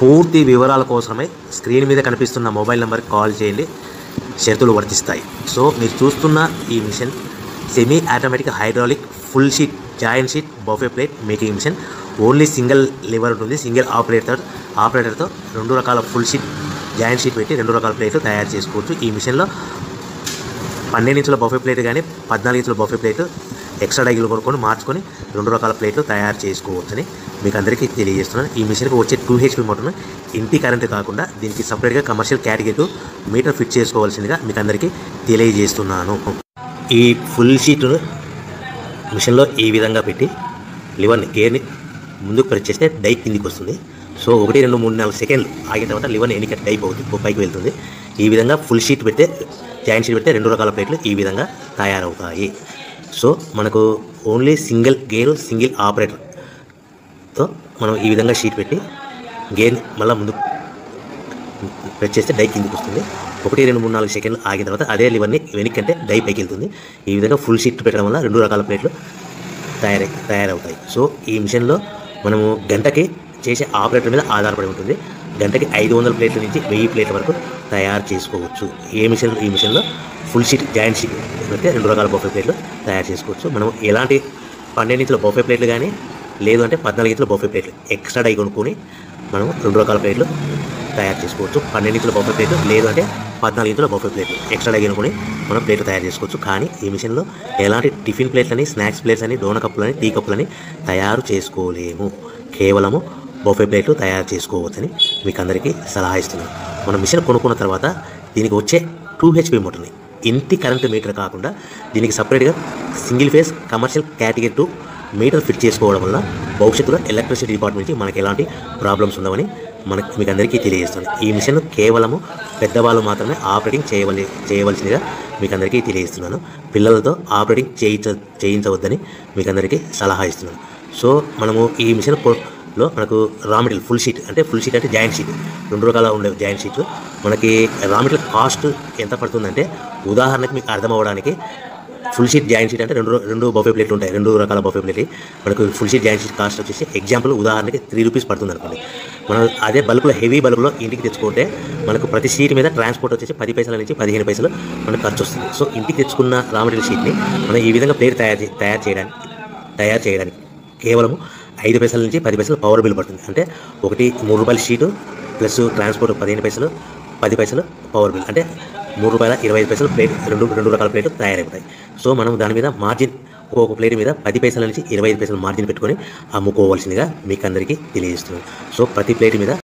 పూర్తి వివరాల కోసమే స్క్రీన్ మీద కనిపిస్తున్న మొబైల్ నెంబర్కి కాల్ చేయండి, షరతులు వర్తిస్తాయి. సో మీరు చూస్తున్న ఈ machine semi automatic hydraulic full sheet joint sheet buffet plate making machine. Only single lever ఉంటుంది. సింగిల్ ఆపరేటర్తో 2 రకాల ఫుల్ షీట్ జాయింట్ షీట్ పెట్టి 2 రకాల ప్లేట్లు తయారు చేసుకోవచ్చు. ఈ మిషన్లో 12 ఇంచుల బఫే ప్లేట్ కానీ 14 ఇంచుల బఫే ప్లేట్ ఎక్స్ట్రా డైగులు కొనుక్కొని మార్చుకొని 2 రకాల ప్లేట్లు తయారు చేసుకోవచ్చని మీకు అందరికీ తెలియజేస్తున్నాను. ఈ మిషన్కి వచ్చే 2 HP మోటార్ను ఇంటి కరెంటు కాకుండా దీనికి సపరేట్గా కమర్షియల్ కేటగిరీ మీటర్ ఫిట్ చేసుకోవాల్సిందిగా మీకు అందరికీ తెలియజేస్తున్నాను. ఈ ఫుల్ షీట్ను మిషన్లో ఈ విధంగా పెట్టి లివర్ని గేర్ని ముందుకు ప్రెస్ చేస్తే డై కిందికి వస్తుంది. సో 1 2 3 4 సెకండ్లు ఆగిన తర్వాత లివర్ని ఎన్నిక డై పైకి వెళ్తుంది. ఈ విధంగా ఫుల్ షీట్ పెడితే జాయింట్ షీట్ పెడితే 2 రకాల ప్లేట్లు ఈ విధంగా తయారవుతాయి. సో మనకు ఓన్లీ సింగిల్ గేరు సింగిల్ ఆపరేటర్తో మనం ఈ విధంగా షీట్ పెట్టి గేర్ మళ్ళీ ముందుకు ప్రెస్ చేస్తే డై కిందికి వస్తుంది. 1 2 3 4 సెకండ్లు ఆగిన తర్వాత అదే లివర్ని వెనక్కి అంటే డై పైకి వెళ్తుంది. ఈ విధంగా ఫుల్ షీట్ పెట్టడం వల్ల 2 రకాల ప్లేట్లు తయారవుతాయి. సో ఈ మిషన్లో మనము గంటకి చేసే ఆపరేటర్ మీద ఆధారపడి ఉంటుంది. గంటకి 500 ప్లేట్ల నుంచి 1000 ప్లేట్ల వరకు తయారు చేసుకోవచ్చు. ఈ మిషన్లో ఫుల్ షీట్ జాయింట్ షీట్ పెడితే 2 రకాల బఫే ప్లేట్లు తయారు చేసుకోవచ్చు. మనం ఎలాంటి 12 ఇంచుల బఫే ప్లేట్లు కానీ లేదు అంటే 14 ఇంచుల బఫే ప్లేట్లు ఎక్స్ట్రా డై కొనుక్కొని మనం 2 రకాల ప్లేట్లు తయారు చేసుకోవచ్చు. 12 ఇంచుల బఫే ప్లేట్లు లేదు అంటే 14 ఇంచుల బఫే ప్లేట్లు ఎక్స్ట్రా డై కొనుక్కొని మనం ప్లేట్లు తయారు చేసుకోవచ్చు. కానీ ఈ మిషన్లో ఎలాంటి టిఫిన్ ప్లేట్లని స్నాక్స్ ప్లేట్స్ అని డోన కప్పులని టీ కప్పులని తయారు చేసుకోలేము. కేవలము బఫే ప్లేట్లు తయారు చేసుకోవచ్చని మీకు అందరికీ సలహా ఇస్తున్నాను. మనం మిషన్ కొనుక్కున్న తర్వాత దీనికి వచ్చే 2 HP మోటార్ని ఇంటి కరెంటు మీటర్ కాకుండా దీనికి సపరేట్గా single phase commercial category metre fit చేసుకోవడం వల్ల భవిష్యత్తులో ఎలక్ట్రిసిటీ డిపార్ట్మెంట్ నుంచి మనకి ఎలాంటి ప్రాబ్లమ్స్ ఉండవని మీకు అందరికీ తెలియజేస్తుంది. ఈ మిషన్ కేవలము పెద్దవాళ్ళు మాత్రమే ఆపరేటింగ్ చేయవలసిందిగా మీకు అందరికీ తెలియజేస్తున్నాను. పిల్లలతో ఆపరేటింగ్ చేయించవద్దని మీకు అందరికీ సలహా ఇస్తున్నాను. సో మనము ఈ మిషన్లో మనకు రా మెటీరియల్ ఫుల్ షీట్ అంటే జాయింట్ షీట్ 2 రకాల ఉండే జాయింట్ షీట్ మనకి రా మెటీరియల్ కాస్ట్ ఎంత పడుతుందంటే ఉదాహరణకి మీకు అర్థం అవ్వడానికి ఫుల్ షీట్ జాయింట్ షీట్ అంటే రెండు బఫే ప్లేట్లు ఉంటాయి. 2 రకాల బఫే ప్లేట్లు మనకు full sheet joint sheet cost వచ్చేసి ఎగ్జాంపుల్ ఉదాహరణకి 3 రూపీస్ పడుతుంది అనుకోండి. మనం అదే బల్క్లో హెవీ బల్క్లో ఇంటికి తెచ్చుకుంటే మనకు ప్రతి షీట్ మీద ట్రాన్స్పోర్ట్ వచ్చేసి 10 పైసల నుంచి 15 పైసలు మనకు ఖర్చు వస్తుంది. సో ఇంటికి తెచ్చుకున్న రా మెటీరియల్ షీట్ని మనం ఈ విధంగా ప్లేట్ తయారు చేయడానికి కేవలం 5 పైసల నుంచి 10 పైసలు పవర్ బిల్ పడుతుంది. అంటే ఒకటి 3 రూపాయల షీటు ప్లస్ ట్రాన్స్పోర్ట్ 15 పైసలు 10 పైసలు పవర్ బిల్ అంటే 3 రూపాయల 25 పైసలు ప్లేట్ 2 రకాల ప్లేట్లు తయారవుతాయి. సో మనం దాని మీద మార్జిన్ ఒక్కొక్క ప్లేట్ మీద 10 పైసల నుంచి 25 పైసలు మార్జిన్ పెట్టుకొని అమ్ముకోవాల్సిందిగా మీకు అందరికీ తెలియజేస్తున్నాను. సో ప్రతి ప్లేట్ మీద